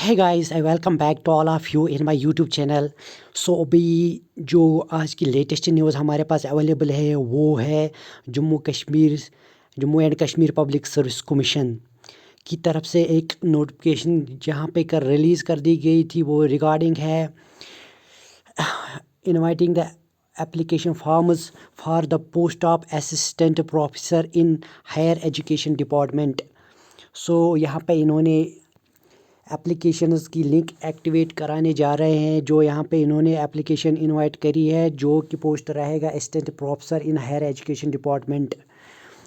है guys, I welcome back to all of you in my YouTube channel. So अभी जो आज की लेटेस्ट न्यूज़ हमारे पास अवेलेबल है वो है Jammu and Kashmir public service commission की तरफ से एक नोटिफिकेशन जहाँ पे कर रिलीज़ कर दी गई थी। वो रिगार्डिंग है inviting the application forms for the post of assistant professor in higher education department. So यहाँ पे इन्होंने एप्लीकेशंस की लिंक एक्टिवेट कराने जा रहे हैं। जो यहाँ पे इन्होंने एप्लीकेशन इनवाइट करी है जो कि पोस्ट रहेगा assistant professor in higher education department.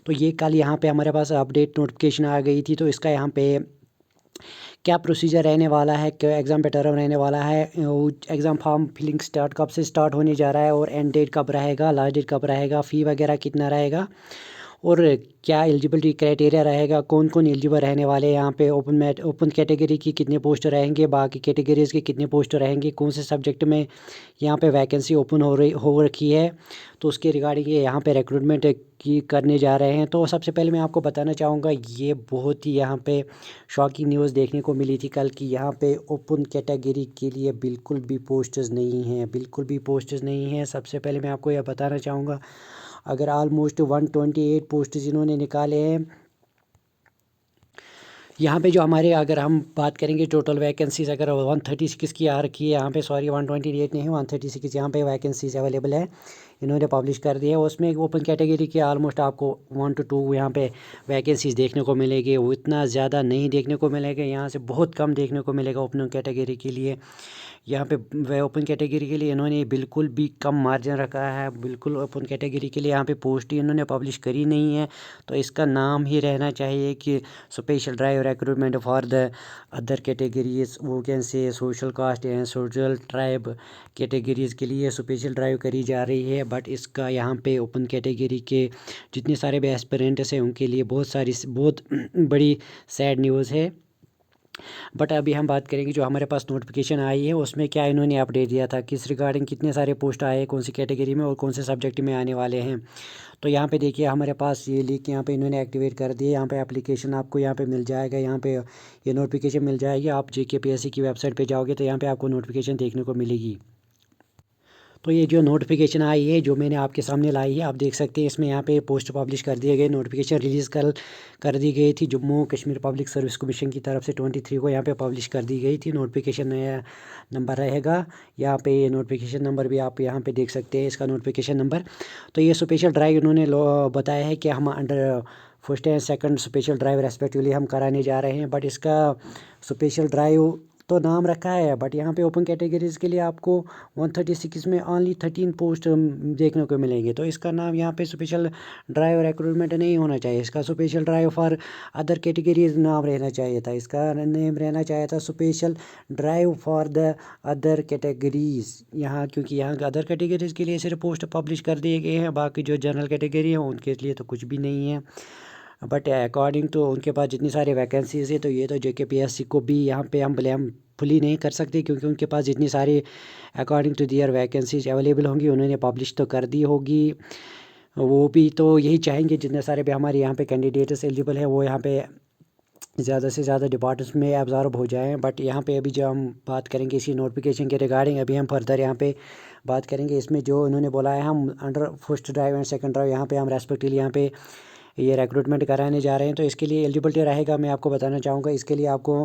तो ये कल यहाँ पे हमारे पास अपडेट नोटिफिकेशन आ गई थी। तो इसका यहाँ पे क्या प्रोसीजर रहने वाला है, क्या एग्ज़ाम पैटर्न रहने वाला है, एग्ज़ाम फॉर्म फिलिंग स्टार्ट कब से स्टार्ट होने जा रहा है और एंड डेट कब रहेगा, लास्ट डेट कब रहेगा, फ़ी वगैरह कितना रहेगा और क्या एलिजिबिलिटी क्राइटेरिया रहेगा, कौन कौन एलिजिबल रहने वाले हैं यहाँ पे, ओपन कैटेगरी की कितने पोस्ट रहेंगे, बाकी कैटेगरीज़ के कितने पोस्ट रहेंगे, कौन से सब्जेक्ट में यहाँ पे वैकेंसी ओपन हो रखी है। तो उसके रिगार्डिंग ये यहाँ पे रिक्रूटमेंट की करने जा रहे हैं। तो सबसे पहले मैं आपको बताना चाहूँगा, ये बहुत ही यहाँ पे शॉकिंग न्यूज़ देखने को मिली थी कल की। यहाँ पे ओपन कैटेगरी के लिए बिल्कुल भी पोस्टर्स नहीं हैं, बिल्कुल भी पोस्टर्स नहीं हैं। सबसे पहले मैं आपको यह बताना चाहूँगा, अगर ऑलमोस्ट 128 पोस्ट इन्होंने निकाले हैं यहाँ पे। जो हमारे अगर हम बात करेंगे टोटल वैकेंसीज, अगर 136 की आ रखी है यहाँ पे, सॉरी 128 नहीं है, 136 यहाँ पे वैकेंसीज अवेलेबल है, इन्होंने पब्लिश कर दिया है। उसमें ओपन कैटेगरी के ऑलमोस्ट आपको 1 to 2 यहाँ पे वैकेंसीज देखने को मिलेगी। वो इतना ज़्यादा नहीं देखने को मिलेगा, यहाँ से बहुत कम देखने को मिलेगा ओपन कैटेगरी के लिए। यहाँ पे वे ओपन कैटेगरी के लिए इन्होंने बिल्कुल भी कम मार्जिन रखा है, बिल्कुल ओपन कैटेगरी के लिए यहाँ पे पोस्ट ही इन्होंने पब्लिश करी नहीं है। तो इसका नाम ही रहना चाहिए कि special drive recruitment for the other categories, वो कैसे social caste and social tribe categories के लिए स्पेशल ड्राइव करी जा रही है। बट इसका यहाँ पे ओपन कैटेगरी के जितने सारे भी एस्पिरेंट्स हैं उनके लिए बहुत बड़ी सैड न्यूज़ है। बट अभी हम बात करेंगे जो हमारे पास नोटिफिकेशन आई है उसमें क्या इन्होंने अपडेट दिया था, किस रिगार्डिंग कितने सारे पोस्ट आए, कौन सी कैटेगरी में और कौन से सब्जेक्ट में आने वाले हैं। तो यहाँ पे देखिए हमारे पास ये लिंक यहाँ पे इन्होंने एक्टिवेट कर दिए। यहाँ पे एप्लीकेशन आपको यहाँ पे मिल जाएगा, यहाँ पे ये नोटिफिकेशन मिल जाएगी। आप JKPSC की वेबसाइट पे जाओगे तो यहाँ पे आपको नोटिफिकेशन देखने को मिलेगी। तो ये जो नोटिफिकेशन आई है जो मैंने आपके सामने लाई है, आप देख सकते हैं इसमें यहाँ पे पोस्ट पब्लिश कर दिए गए। नोटिफिकेशन रिलीज़ कर दी गई थी Jammu Kashmir public service commission की तरफ से 23 को यहाँ पे पब्लिश कर दी गई थी। नोटिफिकेशन नंबर रहेगा यहाँ पे, ये नोटिफिकेशन नंबर भी आप यहाँ पे देख सकते हैं, इसका नोटिफिकेशन नंबर। तो ये स्पेशल ड्राइव इन्होंने बताया है कि हम under first and second special drive respectively हम कराने जा रहे हैं। बट इसका स्पेशल ड्राइव तो नाम रखा है, बट यहाँ पे ओपन कैटेगरीज़ के लिए आपको 136 में ओनली 13 पोस्ट देखने को मिलेंगे। तो इसका नाम यहाँ पे स्पेशल ड्राइव रिक्रूटमेंट नहीं होना चाहिए, इसका special drive for other categories नाम रहना चाहिए था। इसका नेम रहना चाहिए था special drive for the other categories. यहाँ क्योंकि यहाँ अदर कैटेगरीज़ के लिए सिर्फ पोस्ट पब्लिश कर दिए गए हैं, बाकी जो जनरल कैटेगरी है उनके लिए तो कुछ भी नहीं है। बट अकॉर्डिंग टू उनके पास जितनी सारी वैकेंसीज है, तो ये तो JKPSC को भी यहाँ पे हम ब्लेम फुली नहीं कर सकते, क्योंकि उनके पास जितनी सारी according to their vacancies available होंगी उन्होंने पब्लिश तो कर दी होगी। वो भी तो यही चाहेंगे जितने सारे भी हमारे यहाँ पे कैंडिडेट्स एलिजिबल हैं वो यहाँ पे ज़्यादा से ज़्यादा डिपार्टमेंट्स में एब्जॉर्ब हो जाएं। बट यहाँ पे अभी जो हम बात करेंगे इसी नोटिफिकेशन के रिगार्डिंग, अभी हम फर्दर यहाँ पे बात करेंगे। इसमें जो उन्होंने बोला है हम under first drive and second drive यहाँ पे हम रेस्पेक्टिवली यहाँ पे ये रिक्रूटमेंट कराने जा रहे हैं। तो इसके लिए एलिजिबिलिटी रहेगा, मैं आपको बताना चाहूँगा। इसके लिए आपको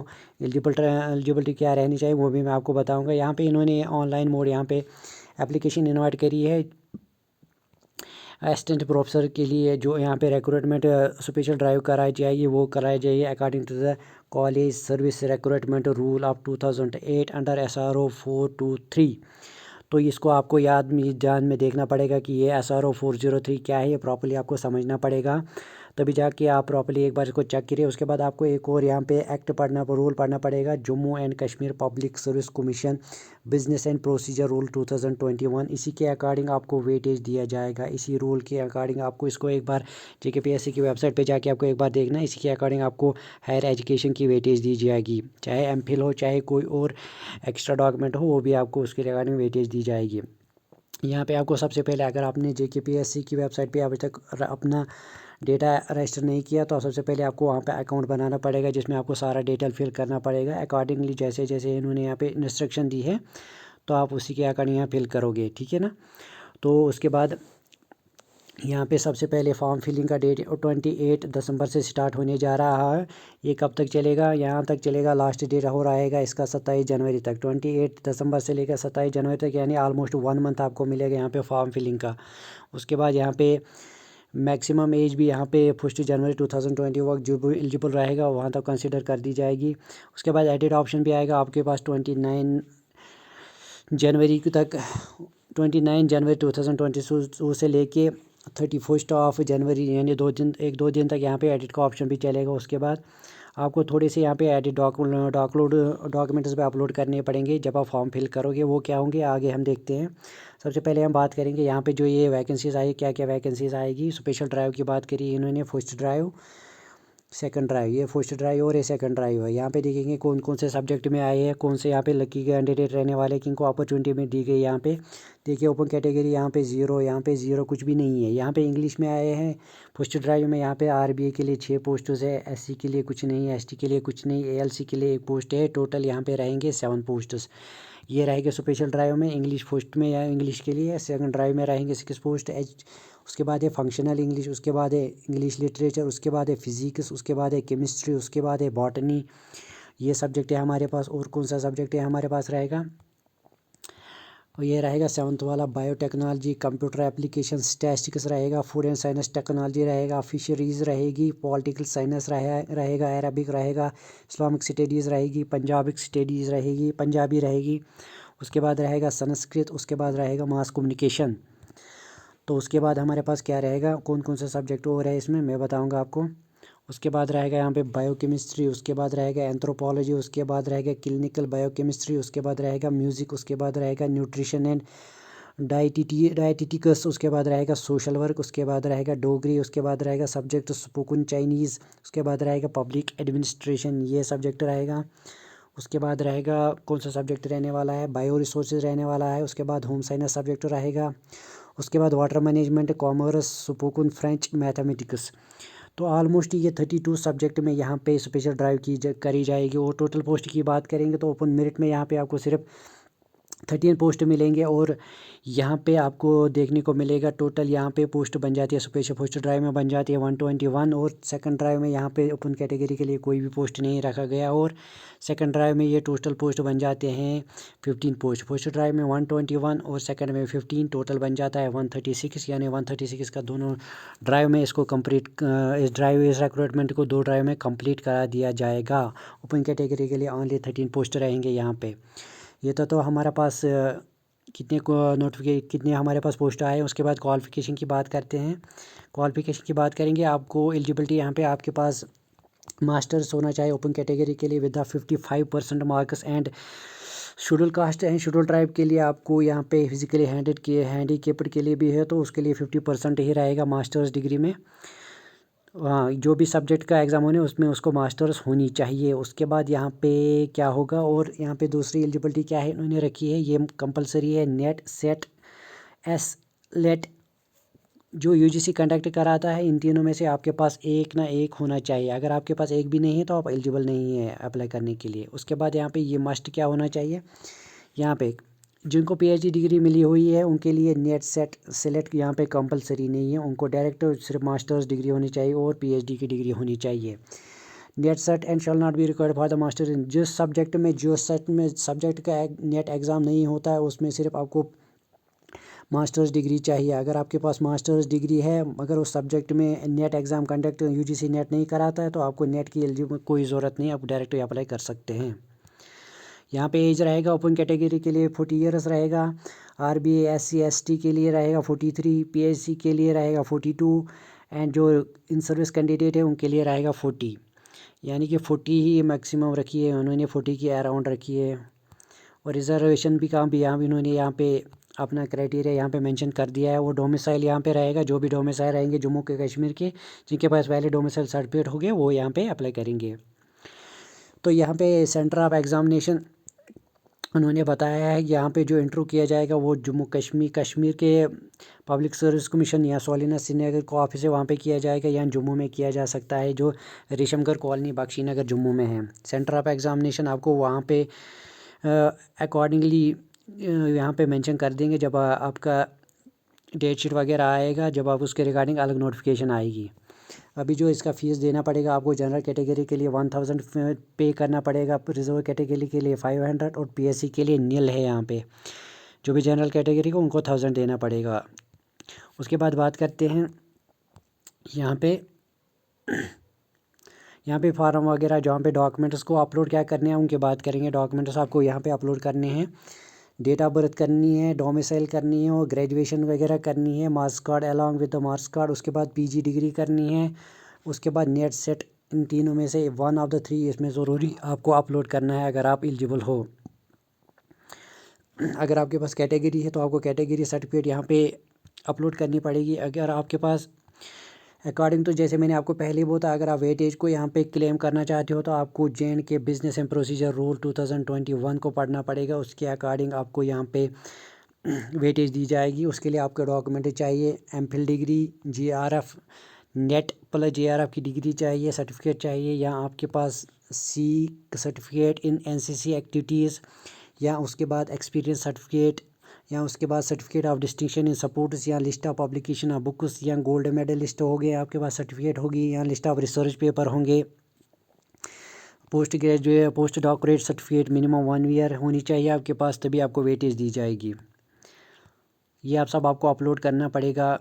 एलिजिबिलिटी क्या रहनी चाहिए वो भी मैं आपको बताऊँगा। यहाँ पे इन्होंने ऑनलाइन मोड यहाँ पे एप्लीकेशन इन्वाइट करी है असिस्टेंट प्रोफेसर के लिए। जो यहाँ पे रिक्रूटमेंट स्पेशल ड्राइव कराई जाएगी वो कराई जाएगी according to the college service recruitment rule of 2008 under SRO 423। तो इसको आपको जान में देखना पड़ेगा कि ये SRO 403 क्या है, ये प्रॉपर्ली आपको समझना पड़ेगा, तभी जाके आप प्रॉपर्ली एक बार इसको चेक करिए। उसके बाद आपको एक और यहाँ पे एक्ट रूल पढ़ना पड़ेगा, Jammu and Kashmir public service commission business and procedure rule 2021। इसी के अकॉर्डिंग आपको वेटेज दिया जाएगा, इसी रूल के अकॉर्डिंग आपको इसको एक बार JKPSC की वेबसाइट पे जाके आपको एक बार देखना है। इसी के अकॉर्डिंग आपको हायर एजुकेशन की वेटेज दी जाएगी, चाहे MPhil हो चाहे कोई और एक्स्ट्रा डॉक्यूमेंट हो, वो भी आपको उसके रिगार्डिंग वेटेज दी जाएगी। यहाँ पे आपको सबसे पहले, अगर आपने JKPSC की वेबसाइट पे अभी तक अपना डेटा रजिस्टर नहीं किया तो सबसे पहले आपको वहाँ पे अकाउंट बनाना पड़ेगा, जिसमें आपको सारा डिटेल फिल करना पड़ेगा अकॉर्डिंगली जैसे जैसे इन्होंने यहाँ पे इंस्ट्रक्शन दी है, तो आप उसी के अकॉर्डिंग यहाँ फिल करोगे, ठीक है ना। तो उसके बाद यहाँ पे सबसे पहले फॉर्म फिलिंग का डेट 28 दिसंबर से स्टार्ट होने जा रहा है। ये कब तक चलेगा, यहाँ तक चलेगा, लास्ट डेट हो रहेगा इसका 27 जनवरी तक। 28 दिसंबर से लेकर 27 जनवरी तक, यानी ऑलमोस्ट 1 मंथ आपको मिलेगा यहाँ पे फॉर्म फिलिंग का। उसके बाद यहाँ पे मैक्सिमम एज भी यहाँ पे 1 जनवरी 2020 वक्त जो भी एलिजिबल रहेगा वहाँ तक कंसिडर कर दी जाएगी। उसके बाद एडिट ऑप्शन भी आएगा आपके पास 29 जनवरी तक, 29 जनवरी 2022 से लेके 31 जनवरी, यानी 1-2 दिन तक यहाँ पे एडिट का ऑप्शन भी चलेगा। उसके बाद आपको थोड़े से यहाँ पे एडिट डॉक्यूमेंट्स पे अपलोड करने पड़ेंगे जब आप फॉर्म फिल करोगे। वो क्या होंगे आगे हम देखते हैं। सबसे पहले हम बात करेंगे यहाँ पे जो ये वैकेंसीज़ आई, क्या क्या वैकेंसीज़ आएगी। स्पेशल ड्राइव की बात करी इन्होंने, फर्स्ट ड्राइव, सेकंड ड्राइव, ये फर्स्ट ड्राइव और ये सेकंड ड्राइव है। यहाँ पे देखेंगे कौन कौन से सब्जेक्ट में आए हैं, कौन से यहाँ पे लकी कैंडिडेट रहने वाले, किनको अपॉर्चुनिटी में दी गई। यहाँ पे देखिए ओपन कैटेगरी यहाँ पे 0, यहाँ पे 0 कुछ भी नहीं है। यहाँ पे इंग्लिश में आए हैं फर्स्ट ड्राइव में। यहाँ पे आरबीए के लिए 6 पोस्ट्स है, एससी के लिए कुछ नहीं, एसटी के लिए कुछ नहीं, एएलसी के लिए 1 पोस्ट है। टोटल यहाँ पे रहेंगे 7 पोस्ट्स। ये रहेंगे स्पेशल ड्राइव में इंग्लिश फर्स्ट में, या इंग्लिश के लिए। सेकंड ड्राइव में रहेंगे 6 पोस्ट एच। उसके बाद है फंक्शनल इंग्लिश, उसके बाद है इंग्लिश लिटरेचर, उसके बाद है फिजिक्स, उसके बाद है केमिस्ट्री, उसके बाद है बॉटनी। ये सब्जेक्ट है हमारे पास। और कौन सा सब्जेक्ट है हमारे पास रहेगा, और ये रहेगा 7th वाला बायोटेक्नोलॉजी, कंप्यूटर एप्लीकेशन, स्टैटिस्टिक्स रहेगा, फूड एंड साइंस टेक्नोलॉजी रहेगा, फिशरीज़ रहेगी, पॉलिटिकल साइंस रहेगा, अरबिक रहेगा, इस्लामिक स्टडीज़ रहेगी, पंजाबिक स्टडीज़ रहेगी, पंजाबी रहेगी। उसके बाद रहेगा संस्कृत, उसके बाद रहेगा मास कम्युनिकेशन। तो उसके बाद हमारे पास क्या रहेगा, कौन कौन से सब्जेक्ट और है इसमें मैं बताऊंगा आपको। उसके बाद रहेगा यहाँ पे बायोकेमिस्ट्री, उसके बाद रहेगा एंथ्रोपोलॉजी, उसके बाद रहेगा क्लिनिकल बायोकेमिस्ट्री, उसके बाद रहेगा म्यूज़िक, उसके बाद रहेगा न्यूट्रिशन एंड डाइटिटिक्स, उसके बाद रहेगा सोशल वर्क, उसके बाद रहेगा डोगरी, उसके बाद रहेगा सब्जेक्ट स्पोकन चाइनीज़, उसके बाद रहेगा पब्लिक एडमिनिस्ट्रेशन, ये सब्जेक्ट रहेगा। उसके बाद रहेगा कौन सा सब्जेक्ट रहने वाला है, बायो रिसोर्सेज रहने वाला है। उसके बाद होम साइंस सब्जेक्ट रहेगा। उसके बाद water management, commerce, spoken French, mathematics. तो ऑलमोस्ट ये 32 सब्जेक्ट में यहाँ पे स्पेशल ड्राइव करी जाएगी। और टोटल पोस्ट की बात करेंगे तो ओपन मेरिट में यहाँ पे आपको सिर्फ 13 पोस्ट मिलेंगे। और यहाँ पे आपको देखने को मिलेगा टोटल यहाँ पे पोस्ट बन जाती है, स्पेशल फर्स्ट ड्राइव में बन जाती है 121, और सेकंड ड्राइव में यहाँ पे ओपन कैटेगरी के लिए कोई भी पोस्ट नहीं रखा गया। और सेकंड ड्राइव में ये टोटल पोस्ट बन जाते हैं 15 पोस्ट। फर्स्ट ड्राइव में 121 और सेकंड में 15, टोटल बन जाता है 136, यानी 136 का दोनों ड्राइव में इसको कंप्लीट, इस रिक्रूटमेंट को 2 ड्राइव में कंप्लीट करा दिया जाएगा। ओपन कैटेगरी के लिए ओनली 13 पोस्ट रहेंगे यहाँ पे। ये तो हमारे पास कितने को कितने हमारे पास पोस्ट आए। उसके बाद क्वालिफ़िकेशन की बात करते हैं। क्वालिफ़िकेशन की बात करेंगे, आपको एलिजिबिलिटी यहाँ पे आपके पास मास्टर्स होना चाहिए ओपन कैटेगरी के लिए with 55% marks. And schedule caste and schedule tribe के लिए आपको यहाँ पे फिजिकली हैंडीकेप्ड के लिए भी है, तो उसके लिए 50% ही रहेगा मास्टर्स डिग्री में। हाँ, जो भी सब्जेक्ट का एग्ज़ाम होने उसमें उसको मास्टर्स होनी चाहिए। उसके बाद यहाँ पे क्या होगा, और यहाँ पे दूसरी एलिजिबिलिटी क्या है इन्होंने रखी है, ये कंपलसरी है नेट सेट एस लेट जो यूजीसी कंडक्ट कराता है। इन तीनों में से आपके पास एक ना एक होना चाहिए। अगर आपके पास एक भी नहीं है तो आप एलिजिबल नहीं है अप्लाई करने के लिए। उसके बाद यहाँ पे ये मस्ट क्या होना चाहिए, यहाँ पे जिनको पीएचडी डिग्री मिली हुई है उनके लिए नेट सेट सेलेक्ट यहाँ पे कंपलसरी नहीं है, उनको डायरेक्ट सिर्फ मास्टर्स डिग्री होनी चाहिए और पीएचडी की डिग्री होनी चाहिए। Net set and shall not be required for the master in, जिस सब्जेक्ट में सब्जेक्ट का नेट एग्ज़ाम नहीं होता है उसमें सिर्फ आपको मास्टर्स डिग्री चाहिए। अगर आपके पास मास्टर्स डिग्री है मगर उस सब्जेक्ट में net exam conduct UGC net नहीं कराता है तो आपको नेट की एलिजिबल कोई ज़रूरत नहीं, आप डायरेक्ट अप्लाई कर सकते हैं। यहाँ पे एज रहेगा ओपन कैटेगरी के लिए 40 ईयर्स रहेगा, आरबीए एससी एसटी के लिए रहेगा 43, पीएचसी के लिए रहेगा 42, एंड जो इन सर्विस कैंडिडेट है उनके लिए रहेगा 40, यानी कि 40 ही मैक्सिमम रखी है उन्होंने, 40 की अराउंड रखी है। और रिजर्वेशन भी काम भी यहाँ इन्होंने यहाँ पे अपना क्राइटेरिया यहाँ पे मेंशन कर दिया है। वो डोमिसाइल यहाँ पे रहेगा, जो भी डोमिसाइल रहेंगे जम्मू के कश्मीर के जिनके पास वैलिड डोमिसाइल सर्टिफिकेट हो गए वो यहाँ पे अप्लाई करेंगे। तो यहाँ पे सेंटर ऑफ एग्जामिनेशन उन्होंने बताया है कि यहाँ पे जो इंटरव्यू किया जाएगा वो जम्मू कश्मीर के पब्लिक सर्विस कमीशन या सोलिना श्रीनगर को ऑफिस है वहाँ पे किया जाएगा या जम्मू में किया जा सकता है, जो रेशमगढ़ कॉलोनी बख्शी नगर जम्मू में है। सेंटर ऑफ एग्जामिनेशन आपको वहाँ पे अकॉर्डिंगली यहाँ पे मेंशन कर देंगे जब आपका डेट शीट वगैरह आएगा, जब आप उसके रिगार्डिंग अलग नोटिफिकेशन आएगी। अभी जो इसका फ़ीस देना पड़ेगा आपको, जनरल कैटेगरी के लिए 1000 पे करना पड़ेगा, रिजर्व कैटेगरी के लिए 500 और पीएससी के लिए नील है। यहाँ पे जो भी जनरल कैटेगरी को उनको 1000 देना पड़ेगा। उसके बाद बात करते हैं यहाँ पे फार्म वगैरह जहाँ पे डॉक्यूमेंट्स को अपलोड क्या करने हैं उनकी बात करेंगे। डॉक्यूमेंट्स आपको यहाँ पे अपलोड करने हैं, डेट ऑफ बर्थ करनी है, डोमिसाइल करनी है और ग्रेजुएशन वगैरह करनी है, marks card along with the marks card. उसके बाद पीजी डिग्री करनी है। उसके बाद नेट सेट, इन तीनों में से वन ऑफ द 3 इसमें ज़रूरी आपको अपलोड करना है अगर आप एलिजिबल हो। अगर आपके पास कैटेगरी है तो आपको कैटेगरी सर्टिफिकेट यहाँ पे अपलोड करनी पड़ेगी। अगर आपके पास अकॉर्डिंग तो जैसे मैंने आपको पहले ही बोला, अगर आप वेटेज को यहाँ पे क्लेम करना चाहते हो तो आपको JNK के बिजनेस एंड प्रोसीजर रूल 2021 को पढ़ना पड़ेगा। उसके अकॉर्डिंग आपको यहाँ पे वेटेज दी जाएगी। उसके लिए आपके डॉक्यूमेंट चाहिए, MPhil degree, JRF NET plus JRF की डिग्री चाहिए, सर्टिफिकेट चाहिए, या आपके पास C certificate in NCC activities, या उसके बाद एक्सपीरियंस सर्टिफिकेट, या उसके बाद certificate of distinction in sports, या list of publication of books, या गोल्ड मेडलिस्ट हो गए आपके पास सर्टिफिकेट होगी, या लिस्ट ऑफ रिसर्च पेपर होंगे। Post doctorate certificate minimum 1 year होनी चाहिए आपके पास, तभी आपको वेटेज दी जाएगी। ये आप सब आपको अपलोड करना पड़ेगा।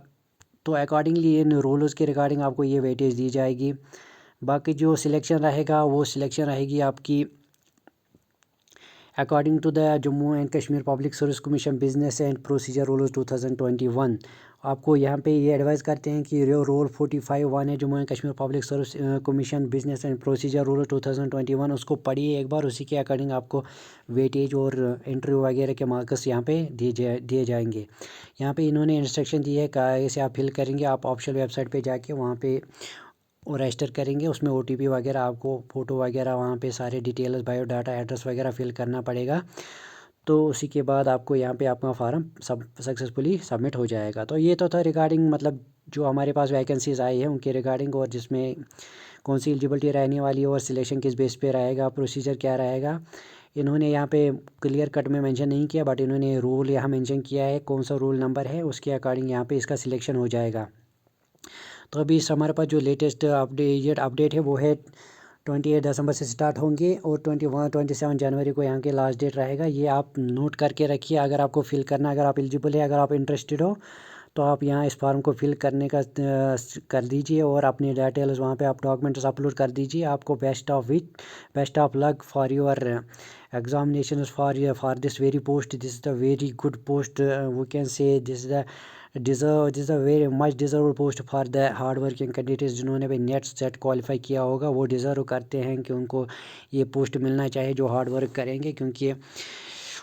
तो अकॉर्डिंगली इन रूल्स के रिगार्डिंग आपको ये वेटेज दी जाएगी। बाकी जो सिलेक्शन रहेगा वो सिलेक्शन रहेगी आपकी according to the Jammu and Kashmir public service commission business and procedure rules 2021। आपको यहाँ पे ये एडवाइस करते हैं कि रोल 45(1) है Jammu and Kashmir public service commission business and procedure rule 2021, उसको पढ़िए एक बार। उसी के अकॉर्डिंग आपको वेटेज और इंटरव्यू वगैरह के मार्क्स यहाँ पे दिए जाएंगे। यहाँ पे इन्होंने इंस्ट्रक्शन दी है कैसे आप फिल करेंगे। आप ऑफिशियल वेबसाइट पे जाके वहाँ पे और रजिस्टर करेंगे, उसमें OTP वगैरह, आपको फ़ोटो वगैरह, वहाँ पे सारे डिटेल्स, बायोडाटा, एड्रेस वगैरह फिल करना पड़ेगा। तो उसी के बाद आपको यहाँ पे आपका फार्म सब सक्सेसफुली सबमिट हो जाएगा। तो ये तो था रिगार्डिंग मतलब जो हमारे पास वैकेंसीज़ आई है उनके रिगार्डिंग, और जिसमें कौन सी एलिजिबिलिटी रहने वाली है और सिलेक्शन किस बेस पे रहेगा, प्रोसीजर क्या रहेगा। इन्होंने यहाँ पे क्लियर कट में मेंशन नहीं किया, बट इन्होंने रूल यहाँ मेंशन किया है, कौन सा रूल नंबर है, उसके अकॉर्डिंग यहाँ पे इसका सिलेक्शन हो जाएगा। तो अभी इस हमारे पास जो लेटेस्ट अपडेट है वो है 28 दिसंबर से स्टार्ट होंगे और 27 जनवरी को यहाँ के लास्ट डेट रहेगा। ये आप नोट करके रखिए अगर आपको फिल करना, अगर आप एलिजिबल है, अगर आप इंटरेस्टेड हो तो आप यहाँ इस फॉर्म को फिल करने का कर दीजिए और अपनी डिटेल्स वहाँ पे आप डॉक्यूमेंट्स अपलोड कर दीजिए। आपको best of luck for your examination for this very post. This is the very good post, we can say this is a very much deserve post for the hard working candidates. जिन्होंने भी net set qualify किया होगा वो deserve करते हैं कि उनको ये पोस्ट मिलना चाहिए, जो हार्ड वर्क करेंगे, क्योंकि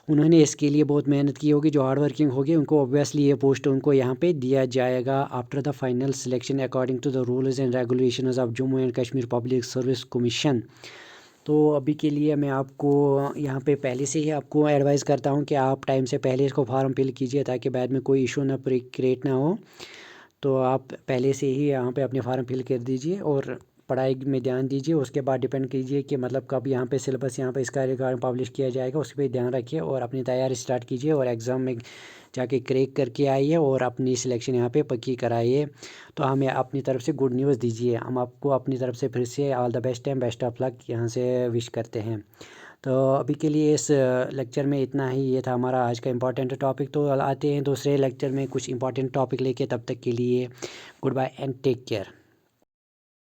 उन्होंने इसके लिए बहुत मेहनत की होगी। जो हार्ड वर्किंग होगी उनको ऑब्वियसली ये पोस्ट उनको यहाँ पे दिया जाएगा after the final selection according to the rules and regulations of Jammu and Kashmir public service commission. तो अभी के लिए मैं आपको यहाँ पे पहले से ही आपको एडवाइस करता हूँ कि आप टाइम से पहले इसको फॉर्म फिल कीजिए ताकि बाद में कोई इशू ना क्रिएट ना हो। तो आप पहले से ही यहाँ पे अपने फॉर्म फिल कर दीजिए और पढ़ाई में ध्यान दीजिए। उसके बाद डिपेंड कीजिए कि मतलब कब यहाँ पे सिलेबस यहाँ पे इसका रिगार्ड पब्लिश किया जाएगा, उस पर ध्यान रखिए और अपनी तैयारी स्टार्ट कीजिए और एग्ज़ाम में जाके क्रैक करके आइए और अपनी सिलेक्शन यहाँ पे पक्की कराइए। तो हमें अपनी तरफ से गुड न्यूज़ दीजिए, हम आपको अपनी तरफ से फिर से all the best and best of luck यहाँ से विश करते हैं। तो अभी के लिए इस लेक्चर में इतना ही, ये था हमारा आज का इम्पॉर्टेंट टॉपिक। तो आते हैं दूसरे लेक्चर में कुछ इंपॉर्टेंट टॉपिक लेके, तब तक के लिए good bye and take care.